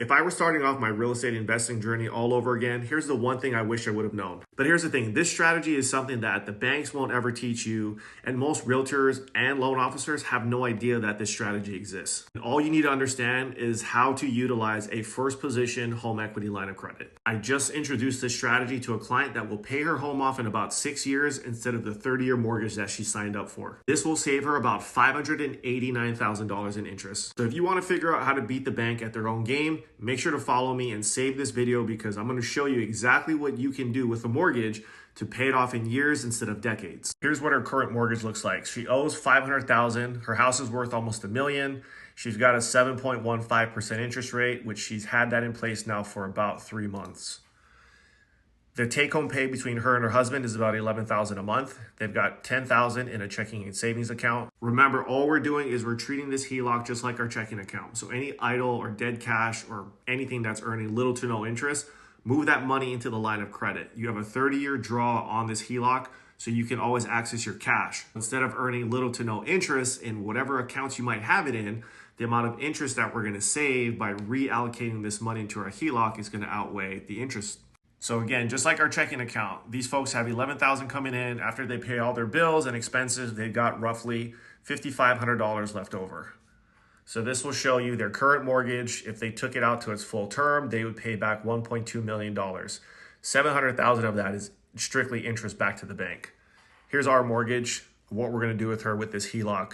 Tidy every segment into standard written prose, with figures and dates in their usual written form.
If I were starting off my real estate investing journey all over again, here's the one thing I wish I would have known. But here's the thing, this strategy is something that the banks won't ever teach you, and most realtors and loan officers have no idea that this strategy exists. And all you need to understand is how to utilize a first position home equity line of credit. I just introduced this strategy to a client that will pay her home off in about 6 years instead of the 30-year mortgage that she signed up for. This will save her about $589,000 in interest. So if you want to figure out how to beat the bank at their own game, make sure to follow me and save this video because I'm going to show you exactly what you can do with a mortgage to pay it off in years instead of decades. Here's what her current mortgage looks like. She owes $500,000. Her house is worth almost $1 million. She's got a 7.15% interest rate, which she's had that in place now for about 3 months. The take-home pay between her and her husband is about $11,000 a month. They've got $10,000 in a checking and savings account. Remember, all we're doing is we're treating this HELOC just like our checking account. So any idle or dead cash or anything that's earning little to no interest, move that money into the line of credit. You have a 30-year draw on this HELOC, so you can always access your cash. Instead of earning little to no interest in whatever accounts you might have it in, the amount of interest that we're going to save by reallocating this money into our HELOC is going to outweigh the interest. So again, just like our checking account, these folks have $11,000 coming in. After they pay all their bills and expenses, they've got roughly $5,500 left over. So this will show you their current mortgage. If they took it out to its full term, they would pay back $1.2 million. $700,000 of that is strictly interest back to the bank. Here's our mortgage, what we're going to do with her with this HELOC.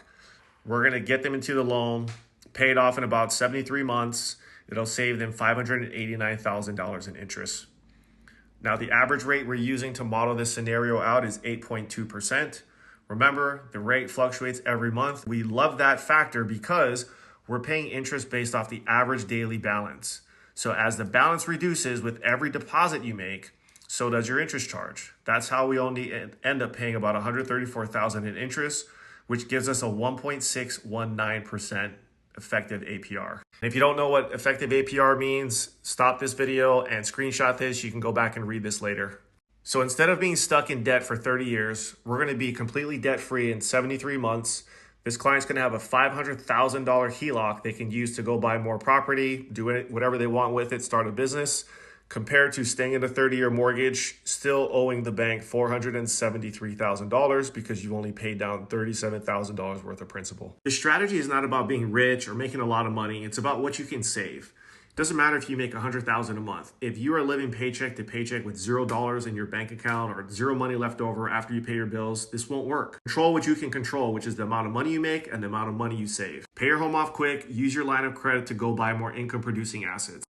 We're going to get them into the loan, pay it off in about 73 months. It'll save them $589,000 in interest. Now, the average rate we're using to model this scenario out is 8.2%. Remember, the rate fluctuates every month. We love that factor because we're paying interest based off the average daily balance. So as the balance reduces with every deposit you make, so does your interest charge. That's how we only end up paying about $134,000 in interest, which gives us a 1.619% effective APR. If you don't know what effective APR means, stop this video and screenshot this. You can go back and read this later. So instead of being stuck in debt for 30 years, we're going to be completely debt-free in 73 months. This client's going to have a $500,000 HELOC they can use to go buy more property, do it, whatever they want with it, start a business, compared to staying in a 30-year mortgage, still owing the bank $473,000 because you only paid down $37,000 worth of principal. This strategy is not about being rich or making a lot of money. It's about what you can save. It doesn't matter if you make $100,000 a month. If you are living paycheck to paycheck with $0 in your bank account or zero money left over after you pay your bills, this won't work. Control what you can control, which is the amount of money you make and the amount of money you save. Pay your home off quick, use your line of credit to go buy more income producing assets.